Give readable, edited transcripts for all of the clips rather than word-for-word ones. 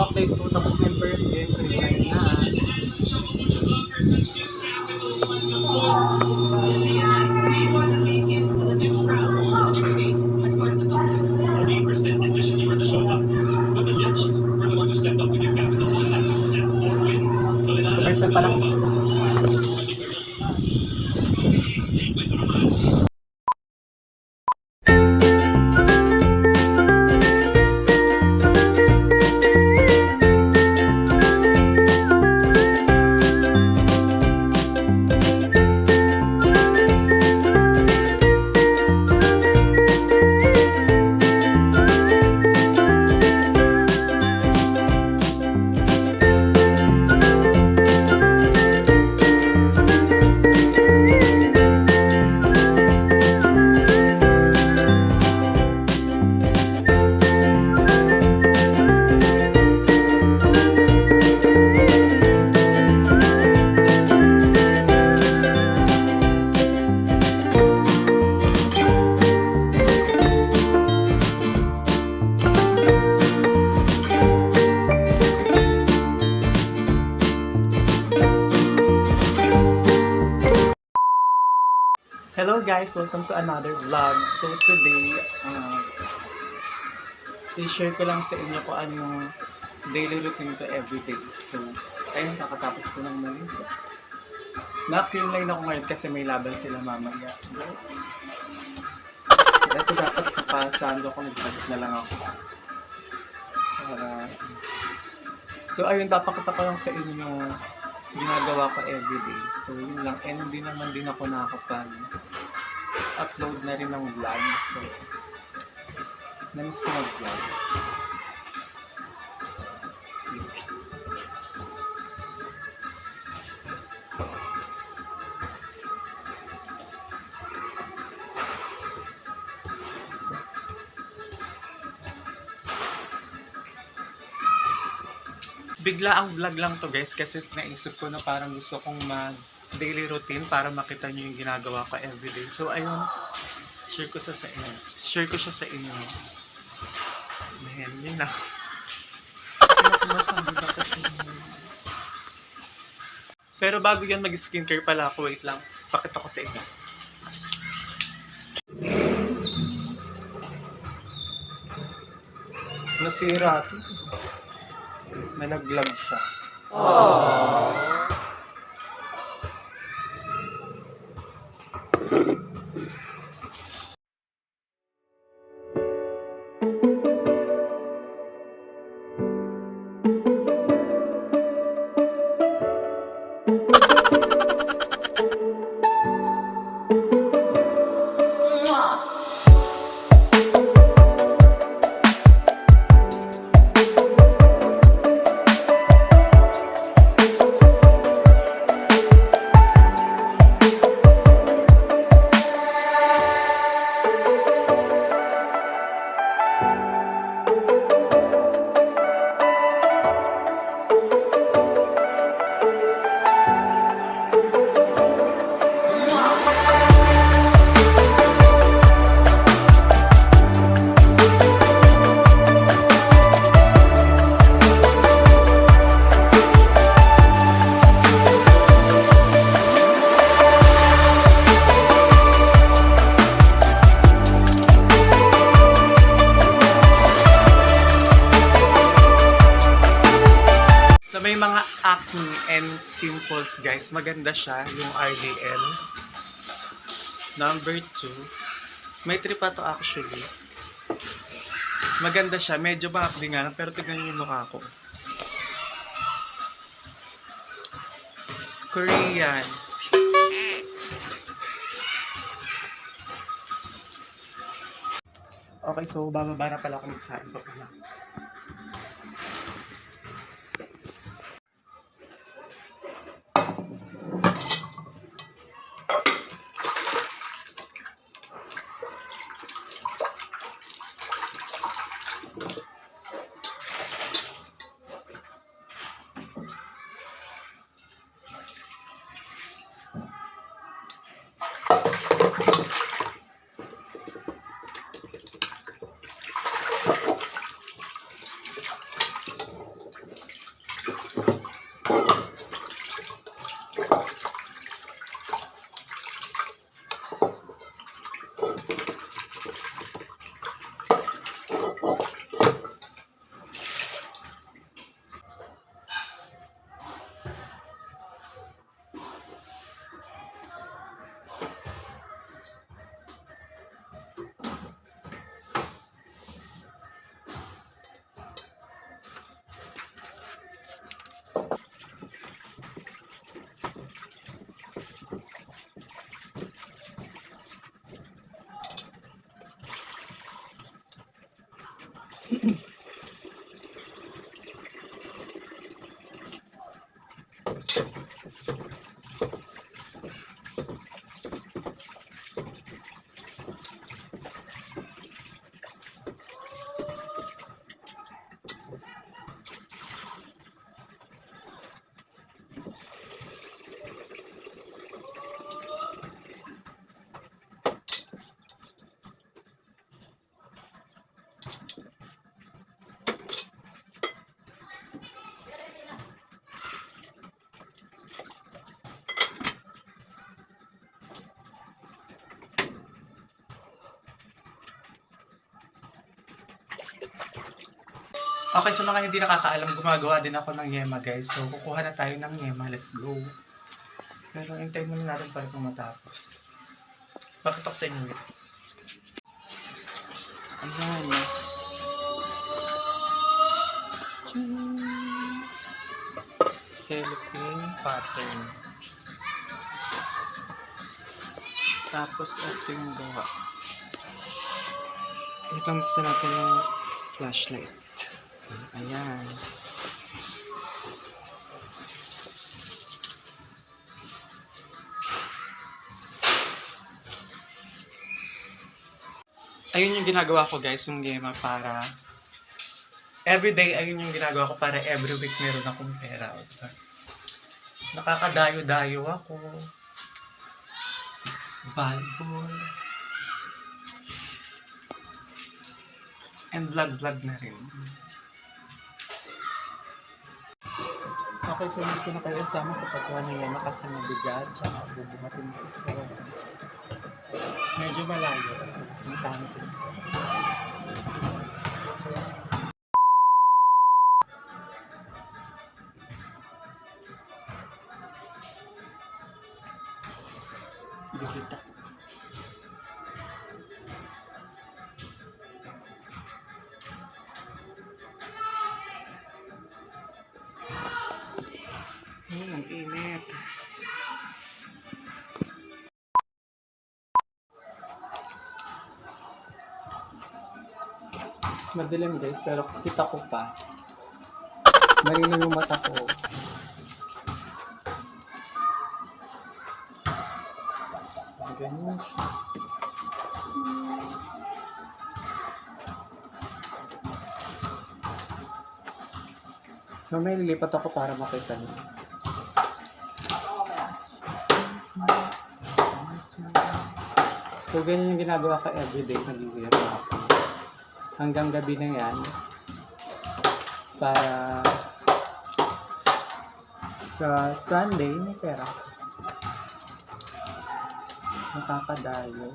Okay, so tapos na yung first game ko rin na. Commercial pa lang. Hello guys, welcome to another vlog. So today, i-share ko lang sa inyo kung ano yung daily routine ko everyday. So, ayun, kakatapos ko ng maligo. Na-clean line ako ngayon kasi may laban sila mamaya. Ito dapat kapasando ko, nagbalik na lang ako. So ayun, papakita ko lang sa inyo yung ginagawa ko everyday. So yun lang, and hindi naman din ako nakakapag-upload na rin ng vlog. So, namiss ko mag-vlog. Bigla ang vlog lang to guys kasi naisip ko na parang gusto kong mag daily routine para makita nyo yung ginagawa ko everyday. So ayun, share ko siya sa inyo. Man, yun lang. Pero bago yan mag-skincare pala ako, wait lang. Pakita ko sa inyo. Nasira ito. Nalaglag siya. Aww. May mga acne and pimples guys, maganda siya yung RDL. Number 2, may 3 pa to actually. Maganda siya, medyo makakli nga lang, pero tignan niyo yung mukha ko. Korean. Okay, so bababa na pala ako magsain pa pala. Okay, sa mga hindi nakakaalam, gumagawa din ako ng yema guys. So, kukuha na tayo ng yema. Let's go. Pero hintayin muna natin para itong matapos. Bakit ako sa inyo? Ayan. Cellophane pattern. Tapos ito yung gawa. Ito ang buksan natin yung flashlight. Ayan. Ayun yung ginagawa ko guys, yung yema para everyday, ayun yung ginagawa ko para every week meron akong pera. Nakakadayo-dayo ako. Volleyball. And vlog-vlog na rin. Okay, so hindi ko na kayo kasama sa pagkuha ng yema kasi mabigat. Tsaka bubuhatin ko. Medyo malayo. So, puntahan ko. Hindi kita. Ang init. Madilim guys, pero kita ko pa. Marino yung mata ko. Ganyan siya. Mamaya lilipat ako para makita niyo. So, ganyan yung ginagawa ka everyday. Nag-iwira ako. Hanggang gabi na yan. Para sa Sunday, may pera. Nakakadayo.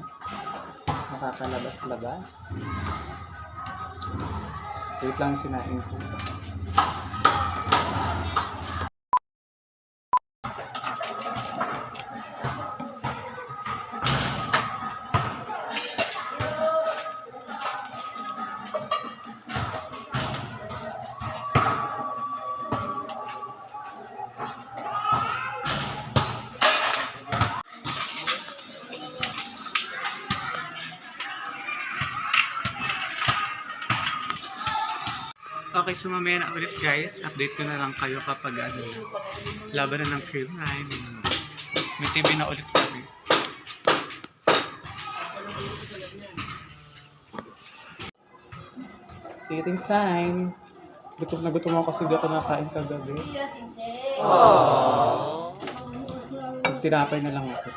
Nakakalabas-labas. Wait lang sinain ko. Okay, so mamaya na ulit guys. Update ko na lang kayo kapag laban na ng film line. May TV na ulit kami. Eating time. Gutom na gutom ako kasi di ako nakain kagabi. Tinapay na lang ako.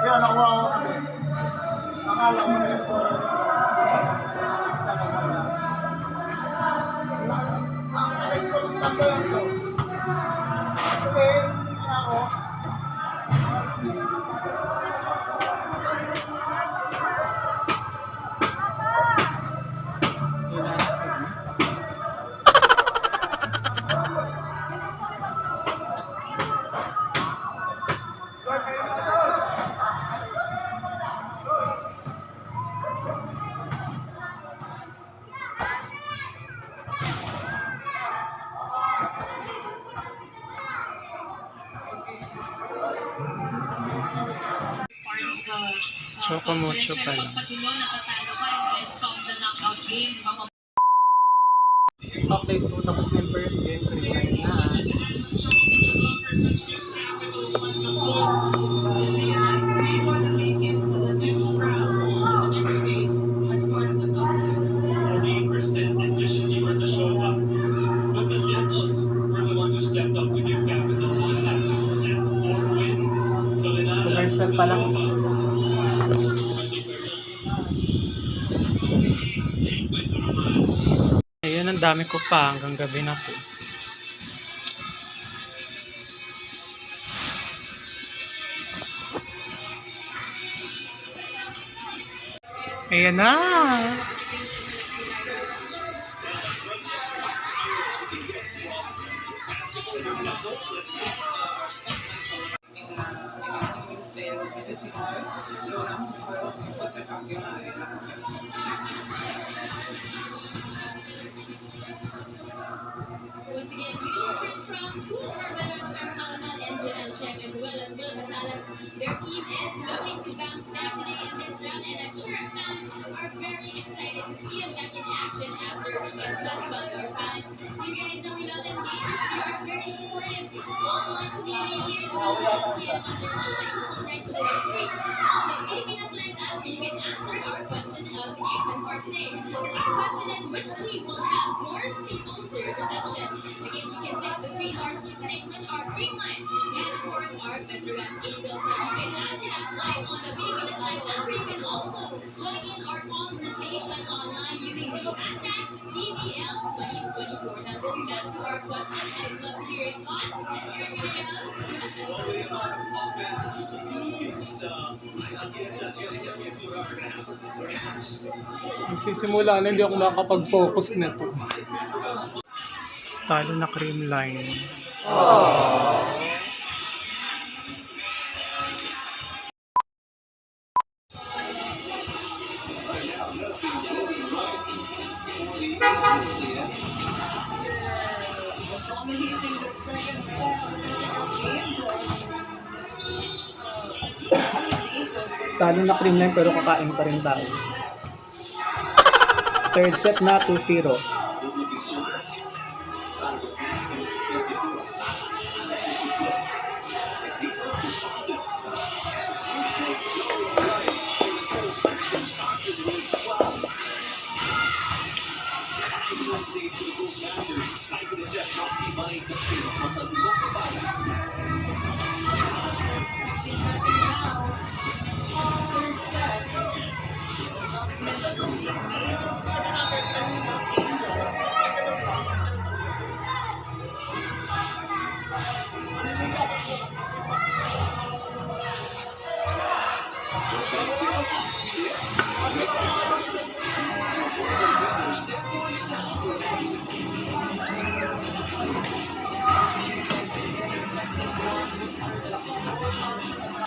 Kaya nakuha ko kami. Akala mo na ito. Ang ko lang ito. Okay, ako. Chocomocho pala. Okay, so tapos na yung first game. Cream na. Commercial pa lang. Ayun, ang dami ko pa. Hanggang gabi na po. Ayan na! Once again, you just heard from two of our winners, Alman and Janelle Check, as well as Will Masalas. Their team is looking to bounce back today in this round, and I'm sure our fans are very excited to see them back in action after we get talk about our fans. You guys know we love engagement, we are very supportive. Online community here, we love it on this online call right to the street. Anything that's like that, where you can answer our question of the evening for today. Our question is, which team will have more stable serve reception? Again, you can pick between our blue today, which are Greenline, and of course our Petrogas Angels. So you can answer that live on the Vegas Live, and you can also join in our conversation online using the hashtag BBL2024. Now going back to our question, I'd love to hear your thoughts. Magsisimula na, hindi ako makakapag-focus nito. Talo na cream line. Talo na cream line pero kakain pa rin tayo. Third set na 2-0.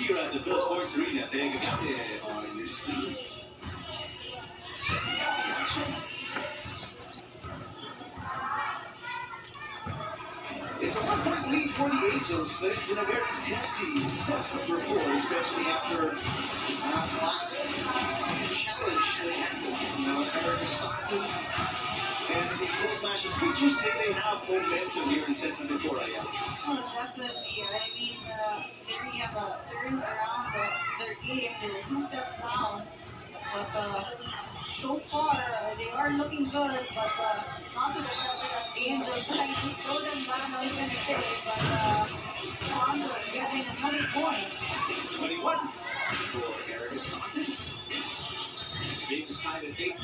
Here at the Bill Sports Arena, Tegagate on your screens. It's a 1-point lead for the Angels, but it's been a very testy session for four, especially after last challenge they had with Eric Stockton and the Cold Smashes. Would you say they have momentum here in Central Victoria? Oh, definitely. I mean, they have turned around their game. They're 2 steps down. But so far, they are looking good. But not to the Angels trying to slow them down, I was going to say. But Toronto getting another point. 21 for Eric Stockton. Game is tied at 8.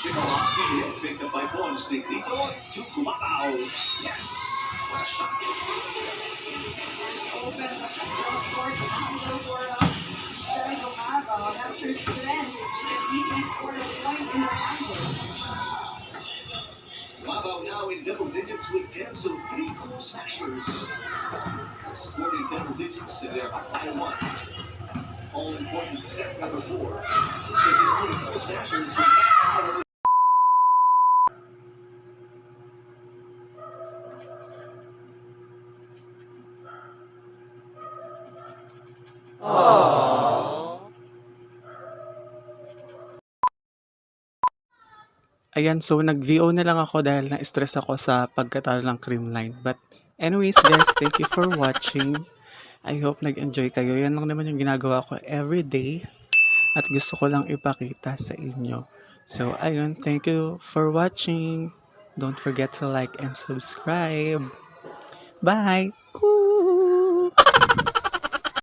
Sikolovsky hit, picked up by Ponce. Dito to Cumacao. Yes! What a shot. Open the cross court angle for Terry Gumagaw. That's her strength. She can easily score a point in the angle. Davao now in double digits with 10, so 3 cool smashers. Scored in double digits, and they're up by 1. All important set number 4. Because it's 3 cool smashers. Ayan, so nag-VO na lang ako dahil na-stress ako sa pagkatalo ng Creamline. But anyways guys, thank you for watching. I hope nag-enjoy kayo. Yan lang naman yung ginagawa ko everyday. At gusto ko lang ipakita sa inyo. So ayun, thank you for watching. Don't forget to like and subscribe. Bye! Woo!